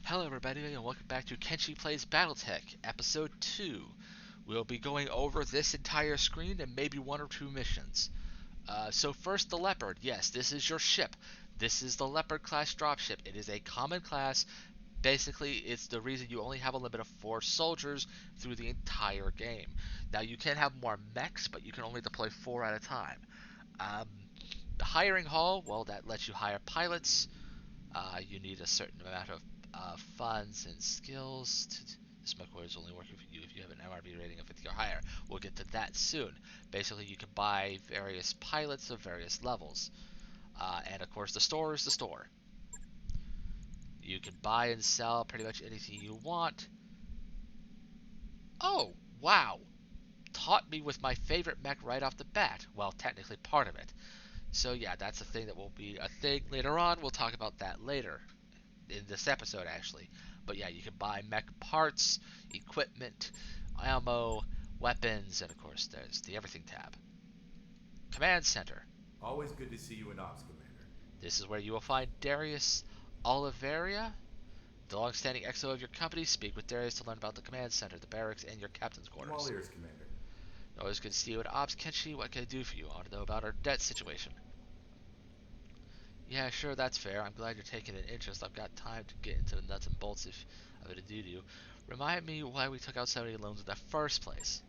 Hello everybody and welcome back to Kenshi Plays Battletech, Episode 2. We'll be going over this entire screen and maybe one or two missions. So first, the Leopard. Yes, this is your ship. This is the Leopard class dropship. It is a common class. Basically, it's the reason you only have a limit of 4 soldiers through the entire game. Now, you can have more mechs, but you can only deploy 4 at a time. Um, the hiring hall, well, that lets you hire pilots. You need a certain amount of funds and skills. This mech is only working for you if you have an MRB rating of 50 or higher. We'll get to that soon. Basically, you can buy various pilots of various levels. And of course, the store is the store. You can buy and sell pretty much anything you want. Oh, wow! Taught me with my favorite mech right off the bat. Well, technically part of it. So yeah, that's a thing that will be a thing later on. We'll talk about that later in this episode, actually. But yeah, you can buy mech parts, equipment, ammo, weapons, and of course, there's the Everything tab. Command Center. Always good to see you in Ops, Commander. This is where you will find Darius Oliveria, the long-standing XO of your company. Speak with Darius to learn about the Command Center, the barracks, and your captain's I'm all quarters. ears, Commander. Always good to see you at Ops. Kenshi, what can I do for you? I want to know about our debt situation. Yeah, sure, that's fair. I'm glad you're taking an interest. I've got time to get into the nuts and bolts if I have to do to you. Remind me why we took out so many loans in the first place.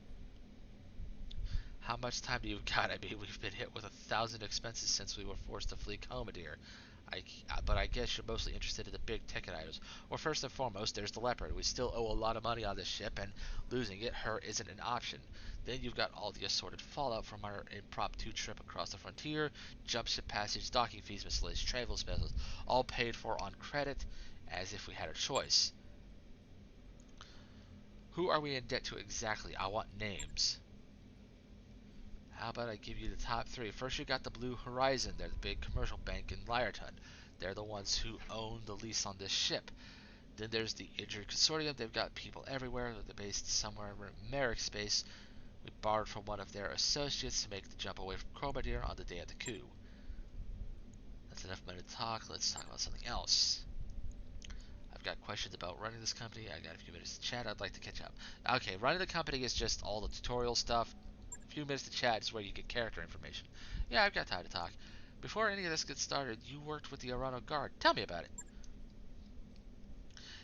How much time do you got? I mean, we've been hit with 1,000 expenses since we were forced to flee Commodore. But I guess you're mostly interested in the big ticket items. Well, first and foremost, there's the Leopard. We still owe a lot of money on this ship, and losing it, her, isn't an option. Then you've got all the assorted fallout from our impromptu trip across the frontier, jump ship passage, docking fees, miscellaneous travel expenses, all paid for on credit, as if we had a choice. Who are we in debt to exactly? I want names. How about I give you the top 3? First, you got the Blue Horizon. They're the big commercial bank in Lyreton. They're the ones who own the lease on this ship. Then there's the Injured Consortium. They've got people everywhere. They're based somewhere in Merrick space. We borrowed from one of their associates to make the jump away from Chromadier on the day of the coup. That's enough money to talk. Let's talk about something else. I've got questions about running this company. I got a few minutes to chat. I'd like to catch up. Okay, running the company is just all the tutorial stuff. A few minutes to chat is where you get character information. Yeah, I've got time to talk. Before any of this gets started, you worked with the Arano Guard. Tell me about it.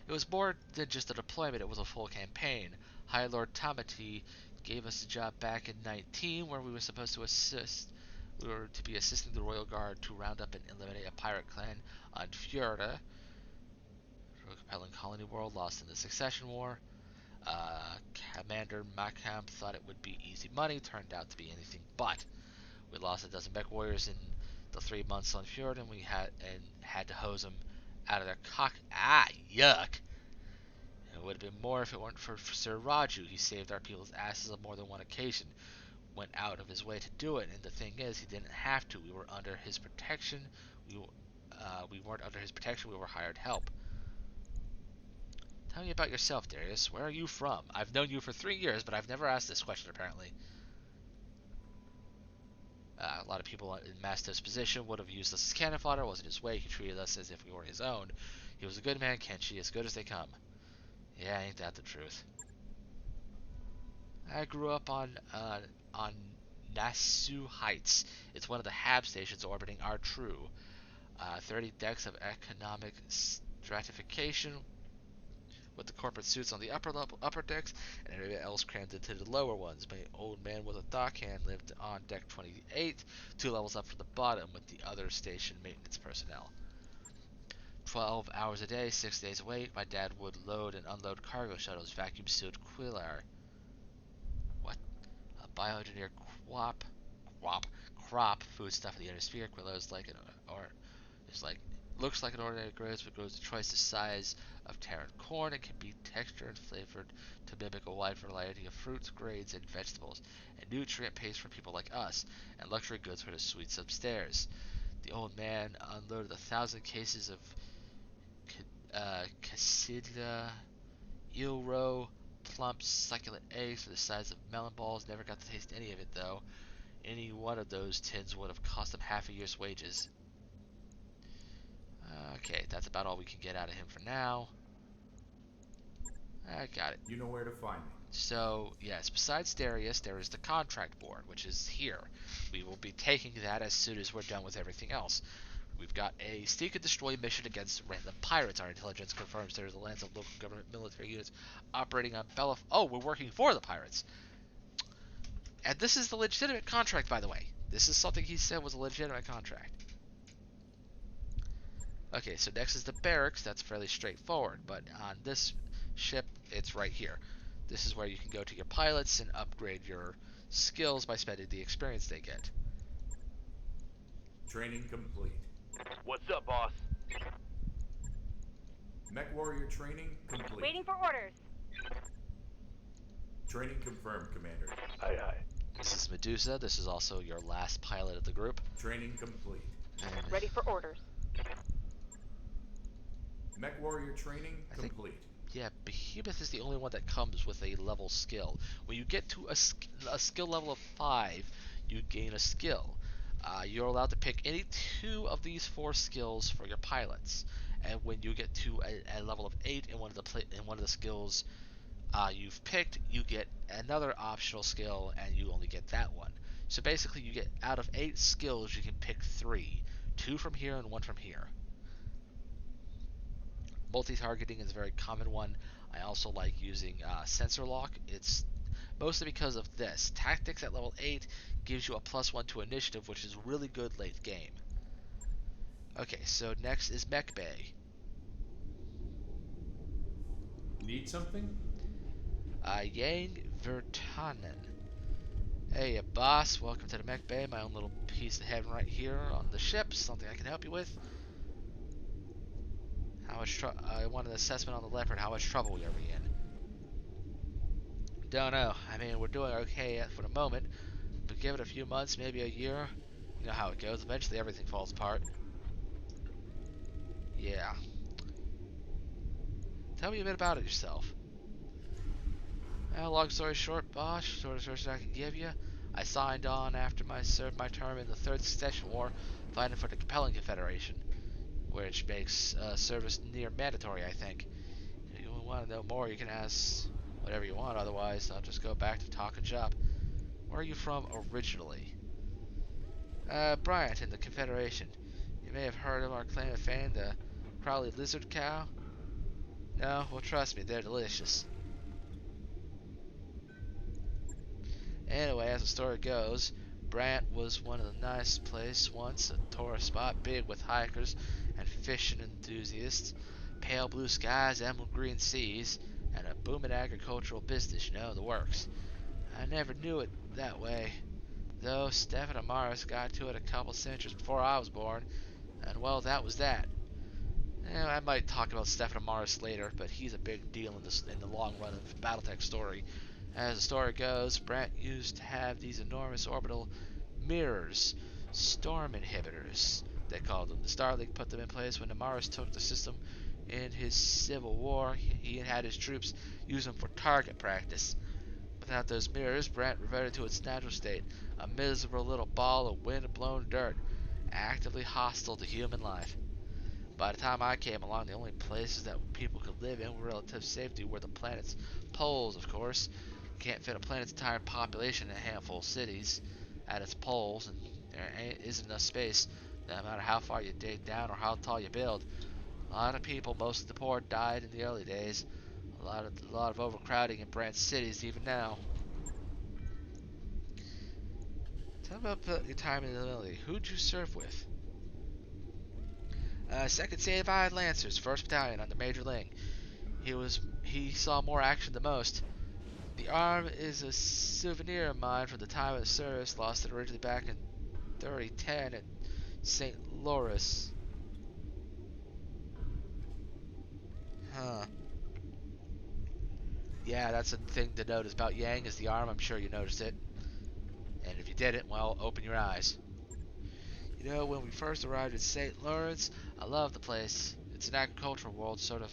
It was more than just a deployment, it was a full campaign. High Lord Tamati gave us a job back in 19 where we were supposed to assist. We were to be assisting the Royal Guard to round up and eliminate a pirate clan on Fjorda, a compelling colony world lost in the Succession War. Commander Mackham thought it would be easy money, turned out to be anything but. We lost a dozen mech warriors in the 3 months on Fjord, and we had to hose them out of their cock. Ah, yuck! It would have been more if it weren't for Sir Raju. He saved our people's asses on more than one occasion. Went out of his way to do it, and the thing is, he didn't have to. We were under his protection. We weren't under his protection. We were hired help. Tell me about yourself, Darius. Where are you from? I've known you for 3 years, but I've never asked this question, apparently. A lot of people in Masto's position would have used us as cannon fodder. It wasn't his way. He treated us as if we were his own. He was a good man, Kenshi, as good as they come. Yeah, ain't that the truth? I grew up on Nasu Heights. It's one of the HAB stations orbiting our true. 30 decks of economic stratification with the corporate suits on the upper decks, and everybody else crammed into the lower ones. My old man with a dockhand lived on deck 28, 2 levels up from the bottom, with the other station maintenance personnel. 12 hours a day, 6 days a week, my dad would load and unload cargo shuttles, vacuum sealed Quillar. What? A bioengineered quap, crop food stuff in the inner sphere. Quillar is like is like looks like an ordinary grape, but grows twice the size of Terran corn and can be textured and flavored to mimic a wide variety of fruits, grains, and vegetables, and nutrient paste for people like us, and luxury goods for the suites upstairs. The old man unloaded 1,000 cases of Cassidla, eel roe, plump, succulent eggs for the size of melon balls. Never got to taste any of it, though. Any one of those tins would have cost him half a year's wages. Okay, that's about all we can get out of him for now. I got it. You know where to find me. So, yes, besides Darius, there is the contract board, which is here. We will be taking that as soon as we're done with everything else. We've got a seek and destroy mission against random pirates. Our intelligence confirms there is a lance of local government military units operating on Bellaf. Oh, we're working for the pirates. And this is the legitimate contract, by the way. This is something he said was a legitimate contract. Okay, so next is the barracks. That's fairly straightforward, but on this ship, it's right here. This is where you can go to your pilots and upgrade your skills by spending the experience they get. Training complete. What's up, boss? Mech warrior training complete. Waiting for orders. Training confirmed, Commander. Aye, aye. This is Medusa. This is also your last pilot of the group. Training complete. And Ready for orders. Mech warrior training complete. yeah, Behemoth is the only one that comes with a level skill. When you get to a skill level of 5, you gain a skill. You're allowed to pick any 2 of these 4 skills for your pilots. And when you get to a level of 8 in one of the skills you've picked, you get another optional skill, and you only get that one. So basically, you get out of 8 skills, you can pick 3, 2 from here and 1 from here. Multi-targeting is a very common one. I also like using sensor lock. It's mostly because of this. Tactics at level 8 gives you a +1 to initiative, which is really good late game. Okay, so next is Mech Bay. Need something? Yang Vertanen. Hey, boss. Welcome to the Mech Bay. My own little piece of heaven right here on the ship. Something I can help you with. How much I want an assessment on the Leopard. How much trouble are we in? Don't know. I mean, we're doing okay for the moment, but give it a few months, maybe a year. You know how it goes. Eventually, everything falls apart. Yeah. Tell me a bit about it yourself. Well, long story short, boss, short version I can give you. I signed on after I served my term in the Third Succession War, fighting for the compelling Confederation, which makes service near mandatory, I think. If you want to know more, you can ask whatever you want, otherwise I'll just go back to talking shop. Where are you from originally? Bryant in the Confederation. You may have heard of our claim to fame, the Crowley Lizard Cow. No? Well, trust me, they're delicious. Anyway, as the story goes, Brant was one of the nice place once, a tourist spot big with hikers and fishing enthusiasts, pale blue skies, emerald green seas, and a booming agricultural business, you know, the works. I never knew it that way, though Stefan Amaris got to it a couple centuries before I was born, and well, that was that. I might talk about Stefan Amaris later, but he's a big deal in the long run of Battletech story. As the story goes, Brant used to have these enormous orbital mirrors, storm inhibitors, they called them. The Star League put them in place when Amaris took the system in his civil war. He had his troops use them for target practice. Without those mirrors, Brant reverted to its natural state, a miserable little ball of wind-blown dirt, actively hostile to human life. By the time I came along, the only places that people could live in with relative safety were the planet's poles, of course. Can't fit a planet's entire population in a handful of cities at its poles, and there isn't enough space, no matter how far you dig down or how tall you build. A lot of people, mostly the poor, died in the early days. A lot of overcrowding in Brant's cities even now. Tell me about your time in the military. Who'd you serve with? 2nd Savide Lancers, 1st Battalion under Major Ling. He saw more action than most. The arm is a souvenir of mine from the time of the service. Lost it originally back in 3010 at St. Louis. Huh. Yeah, that's a thing to notice about Yang is the arm. I'm sure you noticed it. And if you didn't, well, open your eyes. You know, when we first arrived in St. Lawrence, I loved the place. It's an agricultural world, sort of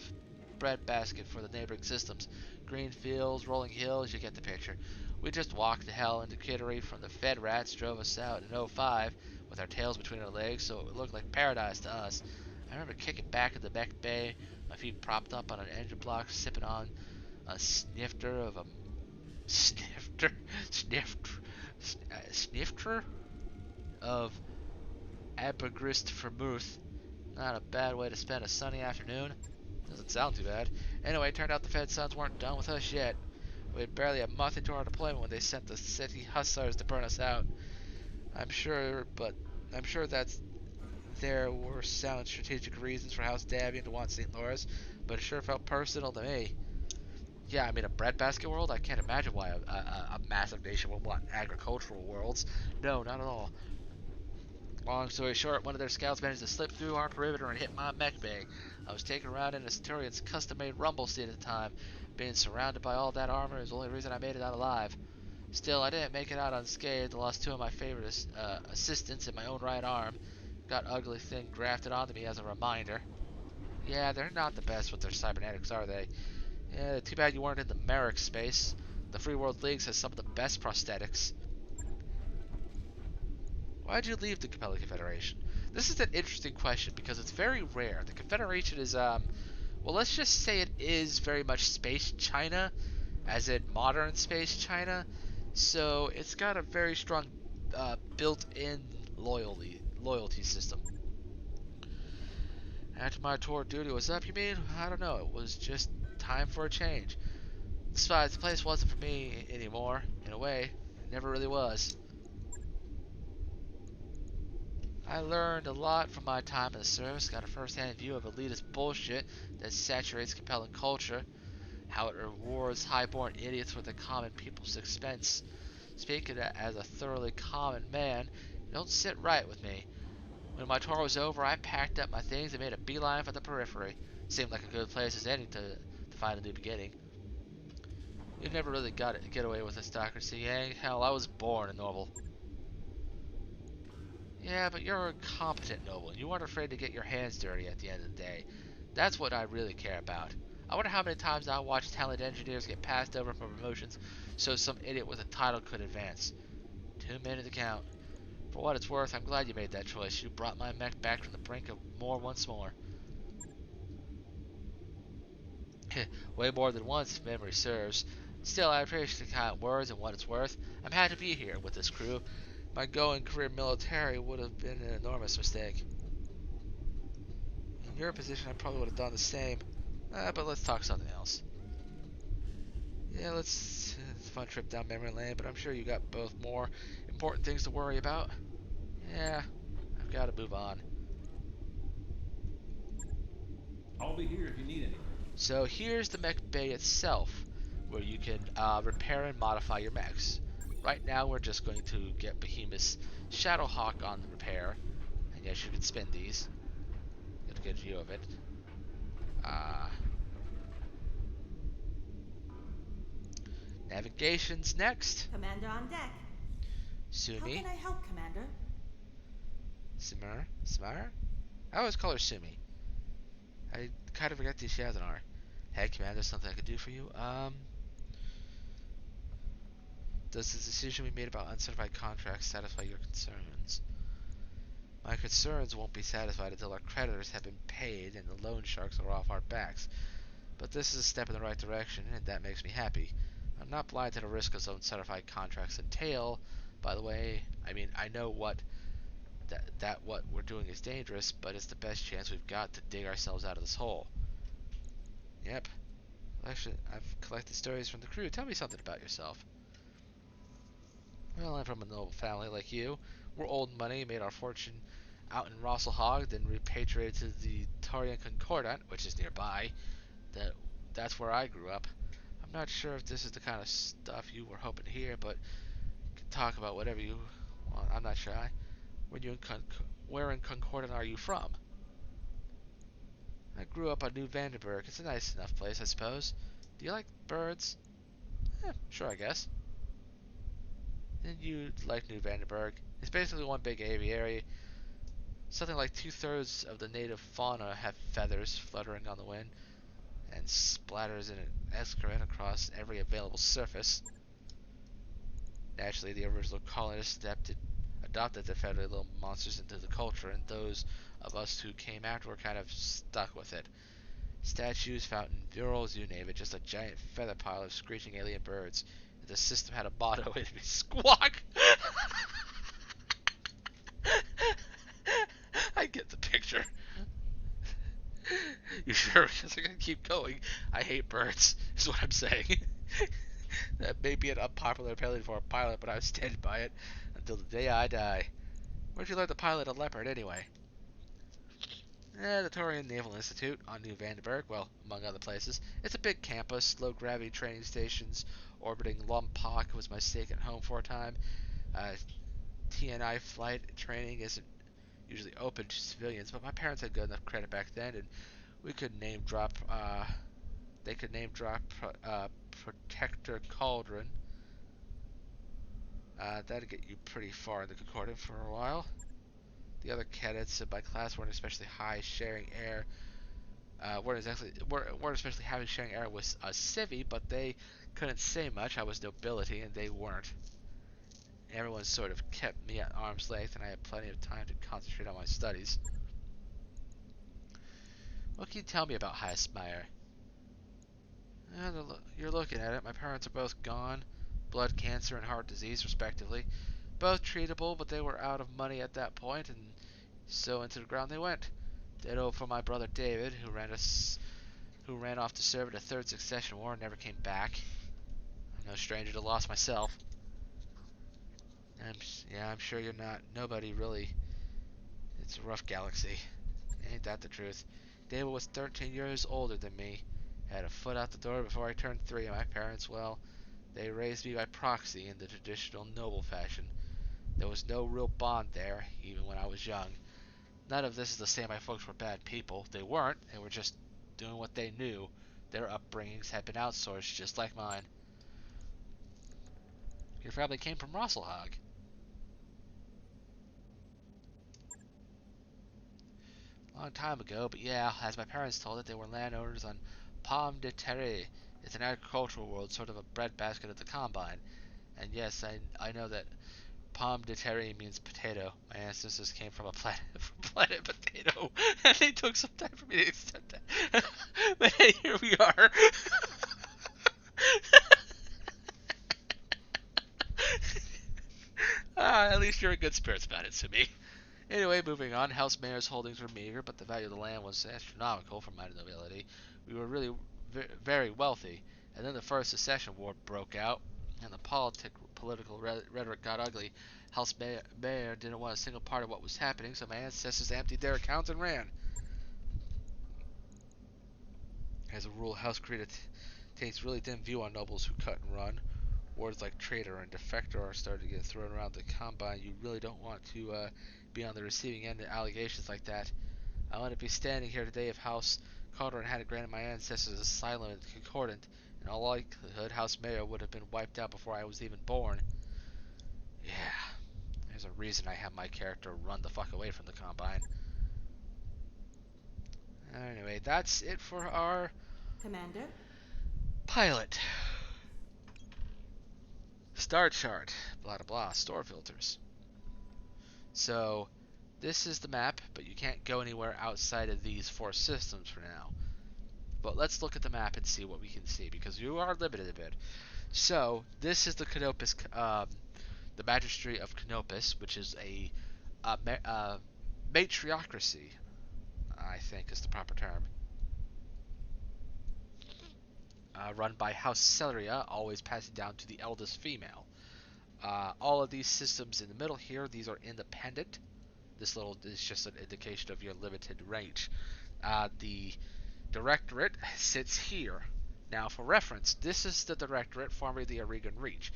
breadbasket for the neighboring systems. Green fields, rolling hills, you get the picture. We just walked to hell into Kittery from the Fed rats drove us out in '05 with our tails between our legs, so it looked like paradise to us. I remember kicking back in the Mech Bay, my feet propped up on an engine block, sipping on a snifter of a snifter, snifter, snifter of abergrist vermouth. Not a bad way to spend a sunny afternoon. Doesn't sound too bad. Anyway, it turned out the Fed sons weren't done with us yet. We had barely a month into our deployment when they sent the city hussars to burn us out. I'm sure, but I'm sure that there were sound strategic reasons for House Davian to want St. Louis, but it sure felt personal to me. Yeah, I mean, a breadbasket world? I can't imagine why a massive nation would want agricultural worlds. No, not at all. Long story short, one of their scouts managed to slip through our perimeter and hit my Mech Bay. I was taken around in a Centurion's custom-made rumble seat at the time. Being surrounded by all that armor is the only reason I made it out alive. Still, I didn't make it out unscathed. I lost two of my favorite assistants and my own right arm. Got ugly thing grafted onto me as a reminder. Yeah, they're not the best with their cybernetics, are they? Yeah, too bad you weren't in the Merrick space. The Free World Leagues has some of the best prosthetics. Why'd you leave the Capella Confederation? This is an interesting question because it's very rare. The Confederation is, well, let's just say it is very much space China, as in modern space China. So it's got a very strong built-in loyalty system. After my tour of duty was up, you mean? I don't know. It was just time for a change. Besides, the place wasn't for me anymore. In a way, it never really was. I learned a lot from my time in the service, got a first-hand view of elitist bullshit that saturates compelling culture, how it rewards high-born idiots with the common people's expense. Speaking as a thoroughly common man, it don't sit right with me. When my tour was over, I packed up my things and made a beeline for the periphery. Seemed like a good place as any to find a new beginning. You never really got it, get away with aristocracy, Yang. Hell, I was born a noble. Yeah, but you're a competent noble, and you aren't afraid to get your hands dirty at the end of the day. That's what I really care about. I wonder how many times I watched talented engineers get passed over for promotions so some idiot with a title could advance. Too many to count. For what it's worth, I'm glad you made that choice. You brought my mech back from the brink of more once more. Way more than once, if memory serves. Still, I appreciate the kind words and what it's worth. I'm happy to be here with this crew. My going career military would have been an enormous mistake. In your position, I probably would have done the same. But let's talk something else. Yeah, it's a fun trip down memory lane, but I'm sure you got both more important things to worry about. Yeah, I've got to move on. I'll be here if you need anything. So here's the mech bay itself, where you can repair and modify your mechs. Right now, we're just going to get Behemoth's Shadowhawk on the repair. And yes, you can spin these. Get a good view of it. Uh, Navigation's next. Commander on deck. How Sumi. can I help, Commander? Smar? I always call her Sumi. I kind of forget she has an R. Hey, Commander, something I could do for you? Does the decision we made about uncertified contracts satisfy your concerns? My concerns won't be satisfied until our creditors have been paid and the loan sharks are off our backs. But this is a step in the right direction, and that makes me happy. I'm not blind to the risks of uncertified contracts entail. By the way, I mean, I know what what we're doing is dangerous, but it's the best chance we've got to dig ourselves out of this hole. Yep. Actually, I've collected stories from the crew. Tell me something about yourself. Well, I'm from a noble family like you. We're old money, made our fortune out in Rosselhog, then repatriated to the Tarian Concordat, which is nearby. That's where I grew up. I'm not sure if this is the kind of stuff you were hoping to hear, but you can talk about whatever you want. I'm not shy. Where in Concordat are you from? I grew up on New Vandenberg. It's a nice enough place, I suppose. Do you like birds? Sure, I guess. Then you'd like New Vandenberg. It's basically one big aviary. Something like 2/3 of the native fauna have feathers fluttering on the wind, and splatters in an excrement across every available surface. Naturally, the original colonists adopted the feathery little monsters into the culture, and those of us who came after were kind of stuck with it. Statues, fountain, murals, you name it, just a giant feather pile of screeching alien birds. If the system had a motto, it'd be squawk! I get the picture. You sure? Because I'm gonna keep going. I hate birds, is what I'm saying. That may be an unpopular opinion for a pilot, but I was standing by it until the day I die. Where'd you learn to pilot a leopard, anyway? The Torian Naval Institute on New Vandenberg, well, among other places. It's a big campus, low-gravity training stations. Orbiting Lompoc was my second home for a time. TNI flight training isn't usually open to civilians, but my parents had good enough credit back then, and we could name drop. They could name drop Protector Cauldron. That'd get you pretty far in the Concordant for a while. The other cadets in my class weren't especially high, sharing air. Weren't especially having sharing air with a civvy, but they couldn't say much. I was nobility, and they weren't. Everyone sort of kept me at arm's length, and I had plenty of time to concentrate on my studies. What can you tell me about Highsmire? You're looking at it. My parents are both gone. Blood cancer and heart disease, respectively. Both treatable, but they were out of money at that point, and so into the ground they went. Ditto for my brother David, who ran off to serve in the Third Succession War and never came back. I'm no stranger to loss myself. I'm sure you're not. Nobody really. It's a rough galaxy. Ain't that the truth? David was 13 years older than me. Had a foot out the door before I turned 3, and my parents, well, they raised me by proxy in the traditional noble fashion. There was no real bond there, even when I was young. None of this is to say my folks were bad people. They weren't. They were just doing what they knew. Their upbringings had been outsourced, just like mine. Your family came from Rosselhog. A long time ago, but yeah, as my parents told it, they were landowners on Pomme de Terre. It's an agricultural world, sort of a breadbasket at the combine. And yes, I know that Pomme de terre means potato. My ancestors came from a planet, planet potato, and they took some time for me to accept that. But hey, here we are. At least you're in good spirits about it, Sumi. Anyway, moving on. House Mayor's holdings were meager, but the value of the land was astronomical for my nobility. We were really very wealthy. And then the First Secession War broke out, and the political rhetoric got ugly. Mayor didn't want a single part of what was happening, so my ancestors emptied their accounts and ran. As a rule, House Creed takes really dim view on nobles who cut and run. Words like traitor and defector are starting to get thrown around the combine. You really don't want to be on the receiving end of allegations like that. I wouldn't be standing here today if House Calderon had granted my ancestors asylum in Concordant. In all likelihood, House Mayo would have been wiped out before I was even born. Yeah, there's a reason I have my character run the fuck away from the Combine. Anyway, that's it for our Commander? pilot. Star chart, blah blah blah, store filters. So, this is the map, but you can't go anywhere outside of these 4 systems for now. But let's look at the map and see what we can see, because you are limited a bit. So, this is the Canopus, the Magistracy of Canopus, which is a matriocracy, I think is the proper term. Run by House Celeria, always passing down to the eldest female. All of these systems in the middle here, these are independent. This little is just an indication of your limited range. The Directorate sits here. Now, for reference, this is the Directorate, formerly the Aurigan Reach.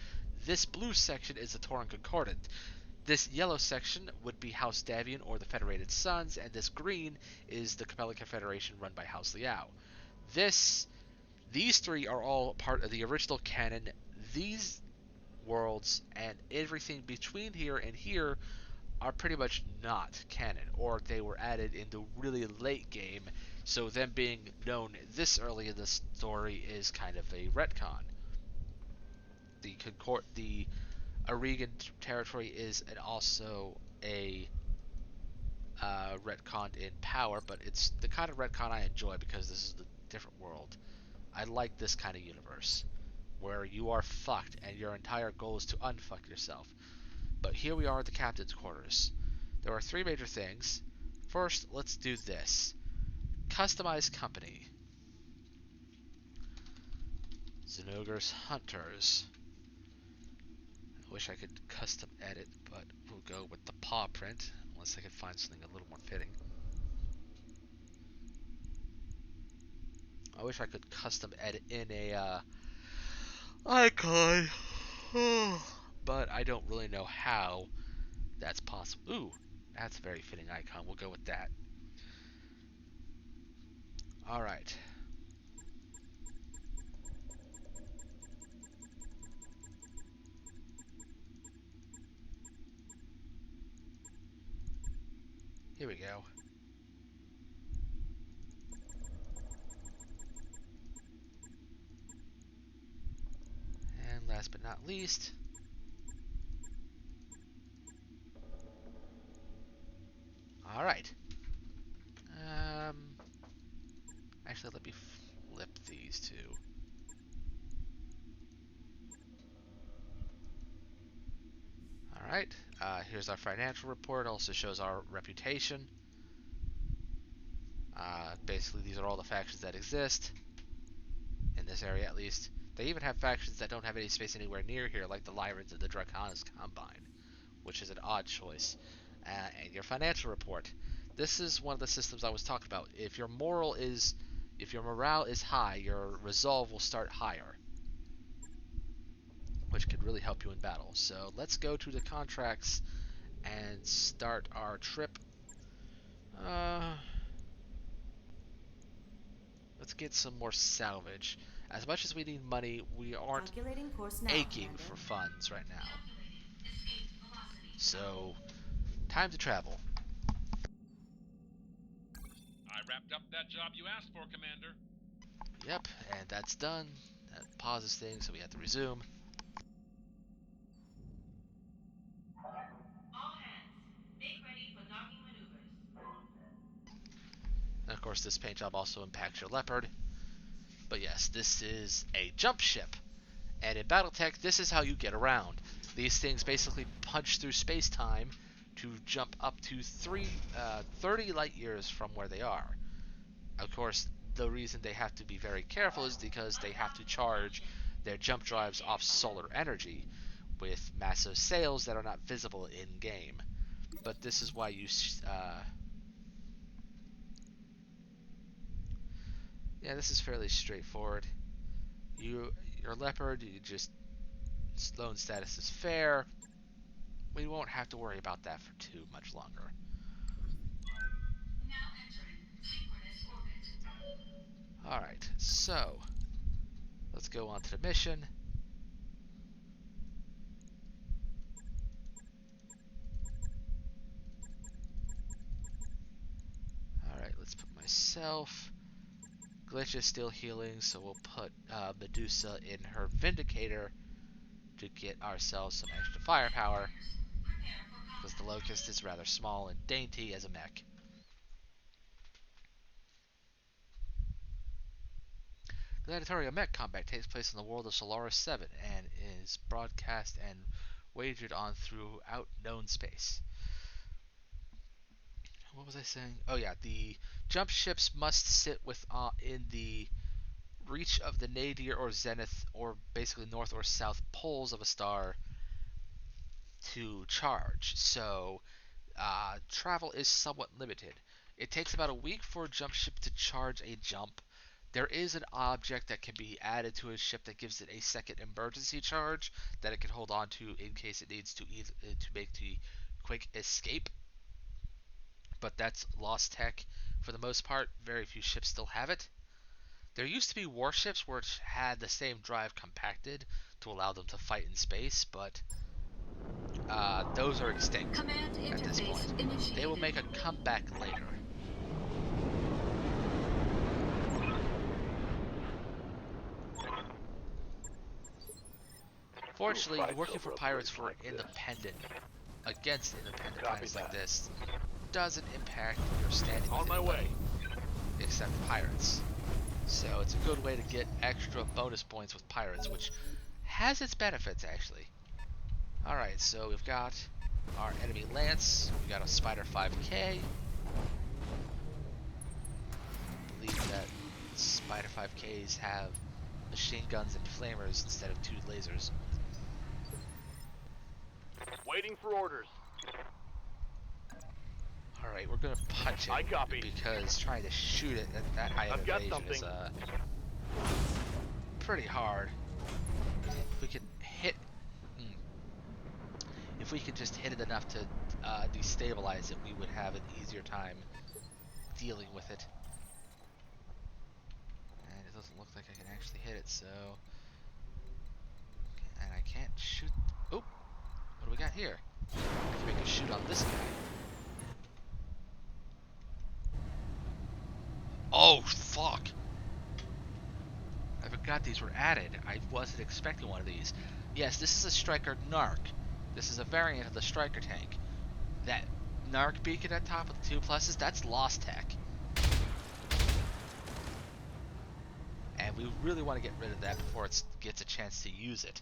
This blue section is the Tauran Concordant. This yellow section would be House Davian or the Federated Sons, and this green is the Capella Confederation run by House Liao. These 3 are all part of the original canon. These worlds and everything between here and here are pretty much not canon, or they were added in the really late game, so them being known this early in the story is kind of a retcon. The Aurigan territory is also a retcon in power, but it's the kind of retcon I enjoy because this is different world. I like this kind of universe where you are fucked and your entire goal is to unfuck yourself. But here we are at the captain's quarters. There are three major things. First, let's do this. Customize company. Zenogre's Hunters. I wish I could custom edit, but we'll go with the paw print, unless I could find something a little more fitting. I wish I could custom edit in a icon, but I don't really know how that's possible. Ooh, that's a very fitting icon. We'll go with that. Alright. Here we go. And last but not least, alright. Actually, let me flip these two. Alright, here's our financial report. Also shows our reputation. Basically, these are all the factions that exist. In this area, at least. They even have factions that don't have any space anywhere near here, like the Lyrans and the Draconis combined, which is an odd choice. And your financial report. This is one of the systems I was talking about. If your morale is high, your resolve will start higher, which could really help you in battle. So let's go to the contracts and start our trip. Let's get some more salvage. As much as we need money, we aren't aching for funds right now. So, time to travel. I wrapped up that job you asked for, Commander. Yep, and that's done. That pauses things, so we have to resume. All hands, make ready for docking maneuvers. And of course, this paint job also impacts your Leopard. But yes, this is a jump ship. And in Battletech, this is how you get around. These things basically punch through space-time to jump up to 30 light years from where they are. Of course, the reason they have to be very careful is because they have to charge their jump drives off solar energy with massive sails that are not visible in-game. But this is why you... yeah, this is fairly straightforward. Your Leopard, you just... loan status is fair. We won't have to worry about that for too much longer. Now entering synchronous orbit. Alright, so... let's go on to the mission. Alright, let's put myself. Glitch is still healing, so we'll put Medusa in her Vindicator to get ourselves some extra firepower, because the Locust is rather small and dainty as a mech. Gladiatoria Mech Combat takes place in the world of Solaris 7 and is broadcast and wagered on throughout known space. What was I saying? Oh yeah, the jump ships must sit in the reach of the nadir or zenith, or basically north or south poles of a star to charge. So travel is somewhat limited. It takes about a week for a jump ship to charge a jump. There is an object that can be added to a ship that gives it a second emergency charge that it can hold on to in case it needs to make the quick escape. But that's lost tech for the most part. Very few ships still have it. There used to be warships which had the same drive compacted to allow them to fight in space, but those are extinct at this point. They will make a comeback later. Fortunately, working for pirates against independent planets like this doesn't impact your standing On my way. except pirates. So it's a good way to get extra bonus points with pirates, which has its benefits, actually. Alright, so we've got our enemy Lance. We got a Spider 5K. I believe that Spider 5Ks have machine guns and flamers instead of 2 lasers. Waiting for orders. Alright, we're gonna punch it. I copy. Because trying to shoot it at that high of I've got evasion is something. pretty hard. If we can hit... If we could just hit it enough to destabilize it, we would have an easier time dealing with it. And it doesn't look like I can actually hit it, so... And I can't shoot... Oh! What do we got here? I can make a shoot on this guy. Oh, fuck! I forgot these were added. I wasn't expecting one of these. Yes, this is a Striker Narc. This is a variant of the Striker tank. That Narc beacon at top with the 2 pluses, that's Lost Tech. And we really want to get rid of that before it gets a chance to use it.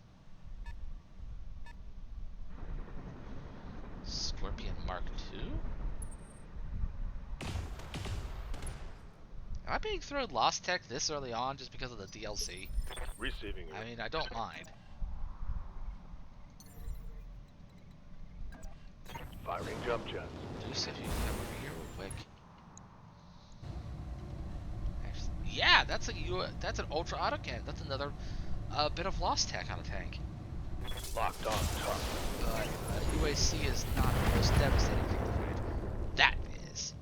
Scorpion Mark II? Am I being thrown Lost Tech this early on just because of the DLC? Receiving I mean, I don't mind. Firing jump jets. Deuce, if you can come over here real quick. Actually, yeah, that's an ultra autocannon. That's another bit of Lost Tech on a tank. Locked on top. But UAC is not the most devastating thing to fight. That is.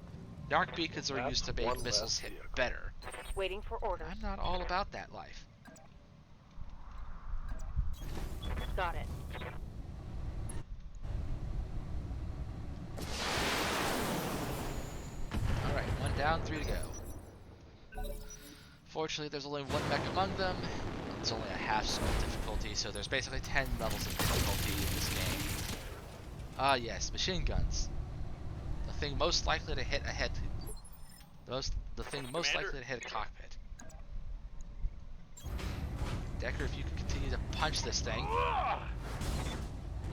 Narc beacons are used to make missiles hit better. Waiting for orders. I'm not all about that life. Got it. Alright, 1 down, 3 to go. Fortunately, there's only 1 mech among them. It's only a half skull difficulty, so there's basically 10 levels of difficulty in this game. Ah, yes, machine guns. The thing most likely to hit a head. The thing most Commander? likely to hit a cockpit. Decker, if you can continue to punch this thing.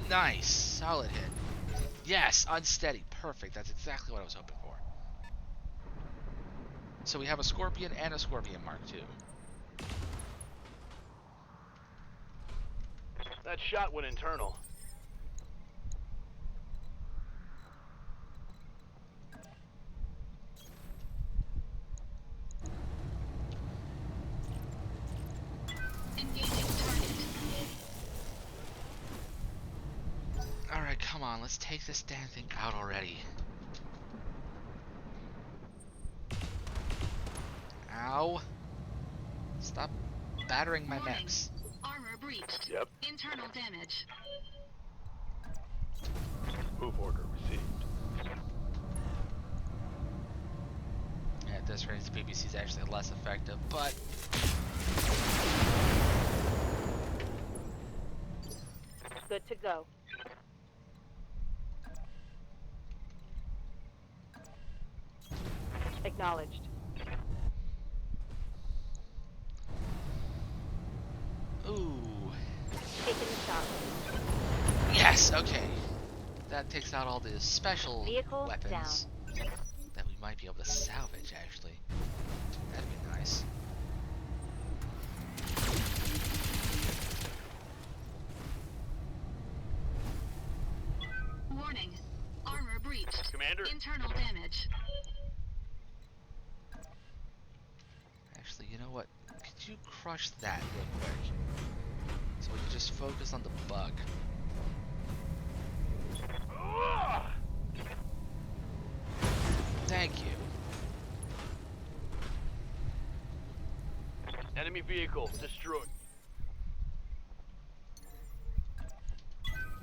Nice, solid hit. Yes, unsteady, perfect. That's exactly what I was hoping for. So we have a Scorpion and a Scorpion Mark II. That shot went internal. Engaging target. Alright, come on, let's take this damn thing out already. Ow. Stop battering my Warning. mechs. Armor breached. Yep. Internal damage. Move order received. Yeah, at this range, the PPC is actually less effective, but... Good to go. Acknowledged. Ooh. Taking the shot. Yes, okay. That takes out all the special Vehicle weapons that we might be able to salvage, actually. That'd be nice. Warning. Armor breached. Commander? Internal damage. Actually, you know what? Could you crush that real quick? So we can just focus on the bug. Thank you. Enemy vehicle destroyed.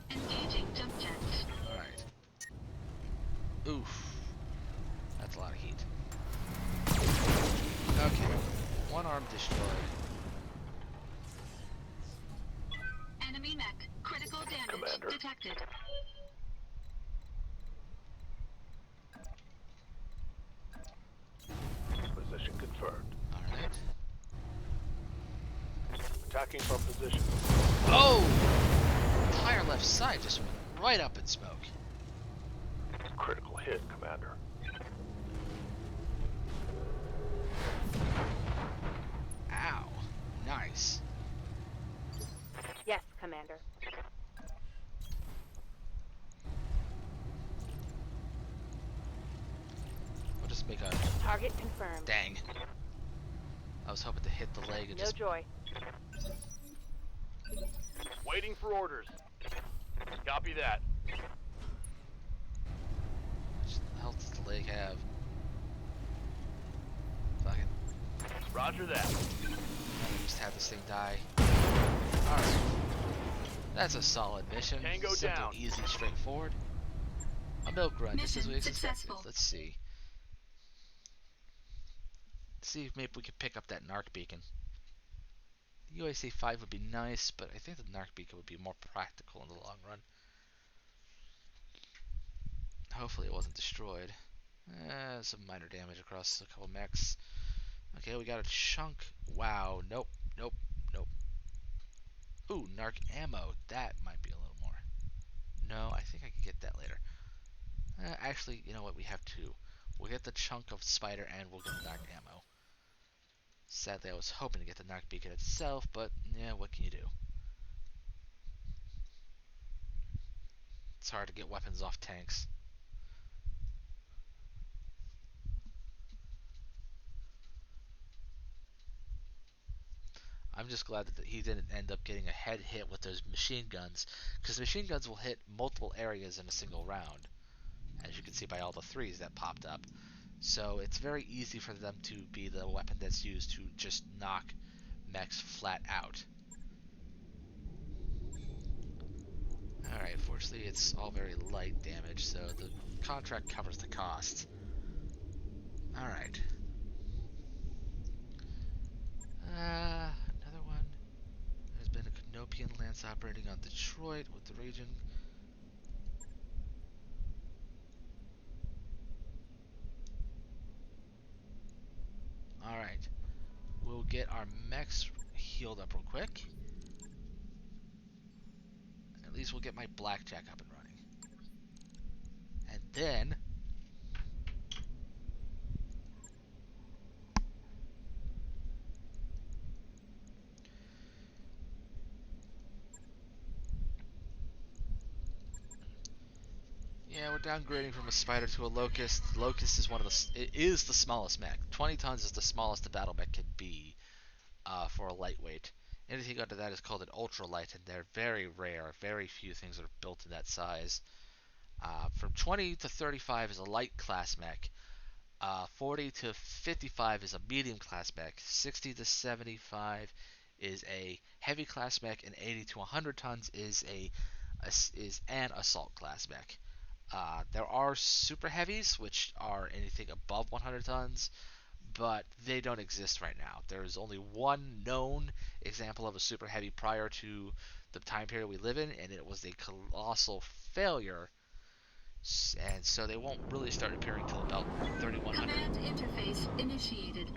Engaging jump jets. Alright. Oof. That's a lot of heat. Okay. 1 arm destroyed. Enemy mech. Critical damage Commander. detected. Position confirmed. Alright. Attacking from position. Oh! Entire left side just went right up in smoke. Critical hit, Commander. Ow. Nice. Yes, Commander. We'll just make a... Target confirmed. Dang. I was hoping to hit the leg and No just... joy. Waiting for orders. Copy that. What the hell does the leg have? Fuck it. Roger that. I'll just have this thing die. Alright. That's a solid mission. Tango Simple, down. easy, straightforward. A milk run, just as we Mission expected. successful. Let's see. See if maybe we could pick up that narc beacon. The UAC 5 would be nice, but I think the narc beacon would be more practical in the long run. Hopefully it wasn't destroyed. Some minor damage across a couple mechs. Okay, we got a chunk. Wow, nope, nope, nope. Ooh, narc ammo. That might be a little more. No, I think I can get that later. Actually, you know what? We have two. We'll get the chunk of spider and we'll get the narc ammo. Sadly, I was hoping to get the narc beacon itself, but yeah, what can you do? It's hard to get weapons off tanks. I'm just glad that he didn't end up getting a head hit with those machine guns, because machine guns will hit multiple areas in a single round, as you can see by all the threes that popped up. So it's very easy for them to be the weapon that's used to just knock mechs flat out. Alright, fortunately it's all very light damage, so the contract covers the cost. Alright. Another one. There's been a Canopian Lance operating on Detroit with the region. Alright. We'll get our mechs healed up real quick. At least we'll get my blackjack up and running. And then... yeah, we're downgrading from a spider to a locust. The locust is it is the smallest mech. 20 tons is the smallest the battle mech can be for a lightweight. Anything under that is called an ultralight, and they're very rare. Very few things are built in that size. From 20 to 35 is a light class mech. 40 to 55 is a medium class mech. 60 to 75 is a heavy class mech, and 80 to 100 tons is an assault class mech. There are super heavies, which are anything above 100 tons, but they don't exist right now. There's only one known example of a super heavy prior to the time period we live in, and it was a colossal failure, and so they won't really start appearing until about 3100. Command interface initiated.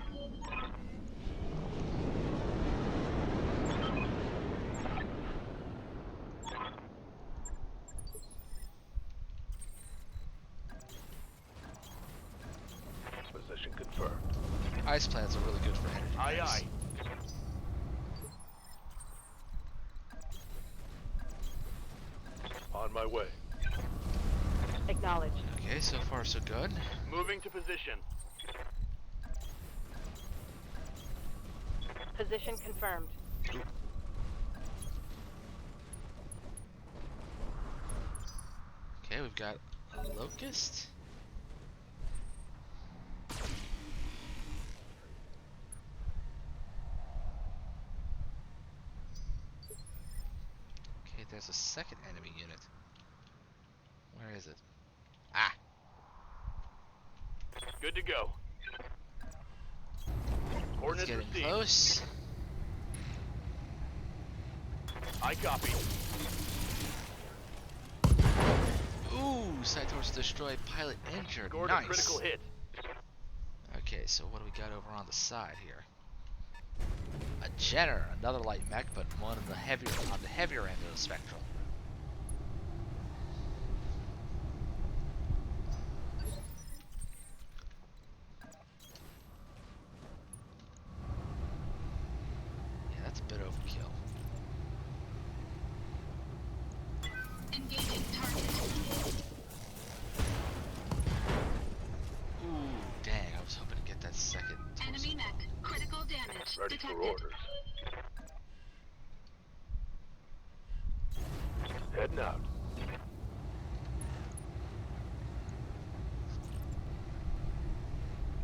Position confirmed. Ice plants are really good for energy. Aye, mechs. aye. On my way. Acknowledged. Okay, so far so good. Moving to position. Position confirmed. Okay, we've got a locust. Okay, there's a second enemy unit. Where is it? Ah! Good to go. It's Coordinates getting received. close. I copy. Ooh, side torch destroyed, pilot injured. Scored Nice. a critical hit. Okay, so what do we got over on the side here? A Jenner, another light mech, but one of the heavier end of the spectrum. Yeah, that's a bit overkill. Engaging target. Ooh, dang! I was hoping to get that second torso. Enemy mech. Critical damage Ready detected. for orders. Heading out.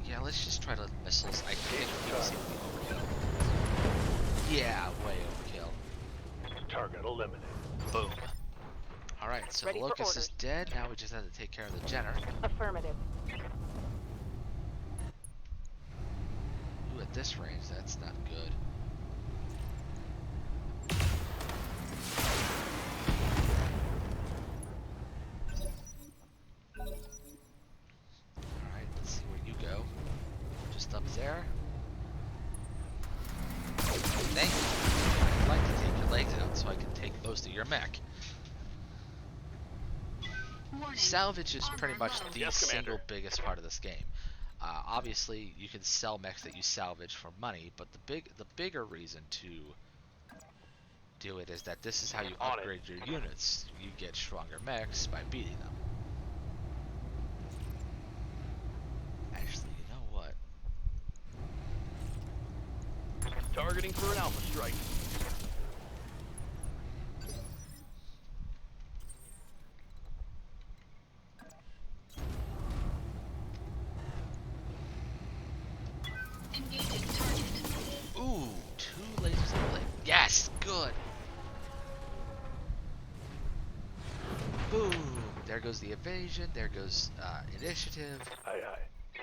Yeah, let's just try the missiles. I think we seem to be overkill. Yeah, way overkill. Target eliminated. Boom. Alright, so Ready the for Locust is orders. dead. Now we just have to take care of the Jenner. Affirmative. Ooh, at this range, that's not good. Alright, let's see where you go. Just up there. Thank you. I'd like to take your legs out so I can take most of your mech. Warning. Salvage is Armor pretty much low. the Yes, Commander. single biggest part of this game. Obviously, you can sell mechs that you salvage for money, but the bigger reason to do it is that this is how you On it. upgrade your units. You get stronger mechs by beating them. Actually, you know what? Targeting for an alpha strike. Engaging target. Ooh, 2 lasers in play. Yes, good. Boom. There goes the evasion. There goes initiative. Aye, aye.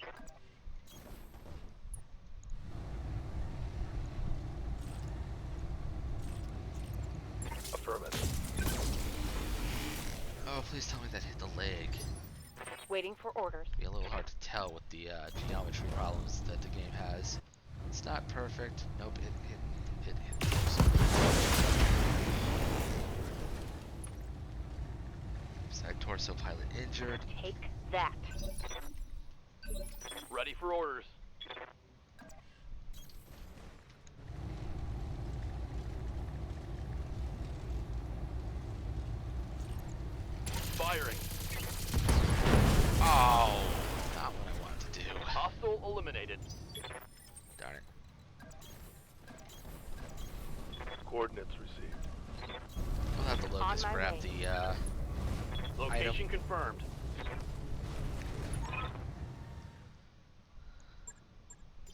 Affirmative. Oh, please tell me that hit the leg. Waiting for orders. Be a little hard to tell with the geometry problems that the game has. It's not perfect. Nope, it hit close. Side torso pilot injured. Take that. Ready for orders. Firing. Oh, not what I wanted to do. Hostile eliminated. Darn it. Coordinates received. We'll have the Locust On my grab way. the Location confirmed.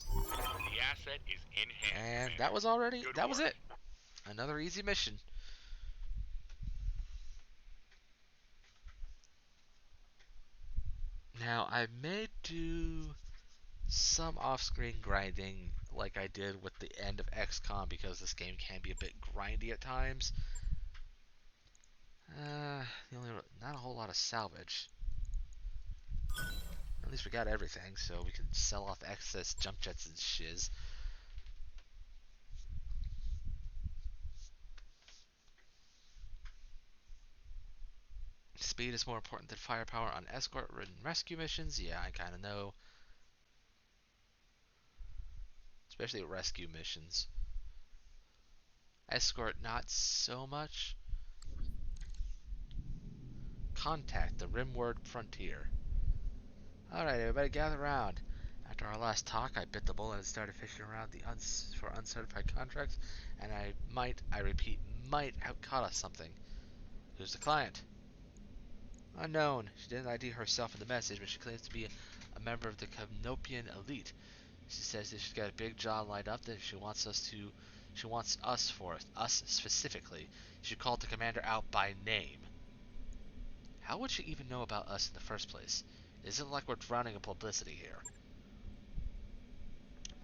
The asset is in hand. and that was already, Good that was work. it. Another easy mission. Now, I may do some off-screen grinding like I did with the end of XCOM because this game can be a bit grindy at times. Not a whole lot of salvage. At least we got everything, so we can sell off excess jump jets and shiz. Speed is more important than firepower on escort-ridden rescue missions. Yeah, I kind of know. Especially rescue missions. Escort, not so much. Contact the Rimward Frontier. Alright, everybody gather around. After our last talk, I bit the bullet and started fishing around for uncertified contracts, and I repeat, might have caught us something. Who's the client? Unknown. She didn't ID herself in the message, but she claims to be a member of the Canopian elite. She says that she's got a big job lined up that she wants us for it, us specifically. She called the commander out by name. How would she even know about us in the first place? Isn't like we're drowning in publicity here.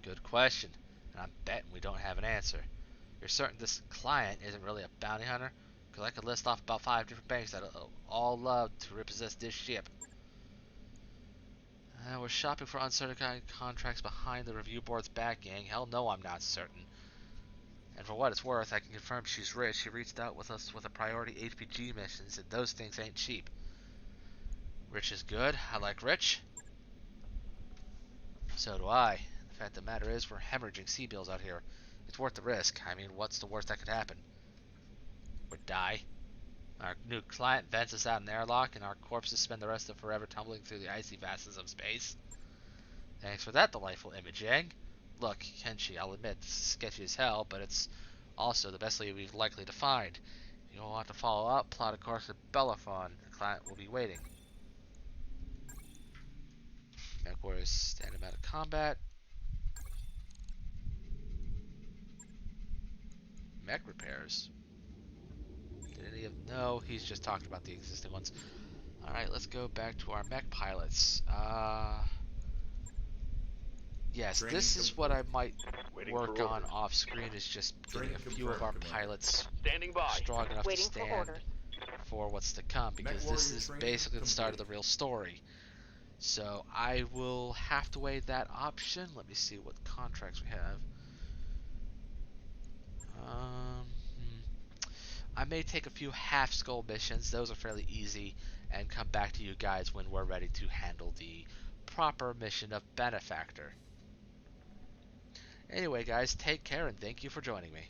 Good question, and I'm betting we don't have an answer. You're certain this client isn't really a bounty hunter? Because I could list off about 5 different banks that all love to repossess this ship. We're shopping for uncertified contracts behind the review board's back, gang. Hell no, I'm not certain. And for what it's worth, I can confirm she's rich. She reached out with us with a priority HPG missions, and those things ain't cheap. Rich is good. I like rich. So do I. The fact of the matter is, we're hemorrhaging sea bills out here. It's worth the risk. I mean, what's the worst that could happen? We'd die. Our new client vents us out in the airlock, and our corpses spend the rest of forever tumbling through the icy vastness of space. Thanks for that delightful imaging. Look, Kenshi, I'll admit, this is sketchy as hell, but it's also the best lead we're likely to find. If you want to follow up, plot a course to Bellefonte. The client will be waiting. Mech warriors stand him out of combat. Mech repairs. Did any of... No, he's just talked about the existing ones. Alright, let's go back to our mech pilots. Yes, Training this is what I might Waiting work for on orders. off screen, is just getting Training a few of our confirmed, Commander. pilots Standing by. strong enough to Waiting for stand orders. for what's to come, because Mech this warrior is training basically the start of the complete. real story. So I will have to weigh that option. Let me see what contracts we have. I may take a few half skull missions. Those are fairly easy, and come back to you guys when we're ready to handle the proper mission of Benefactor. Anyway, guys, take care and thank you for joining me.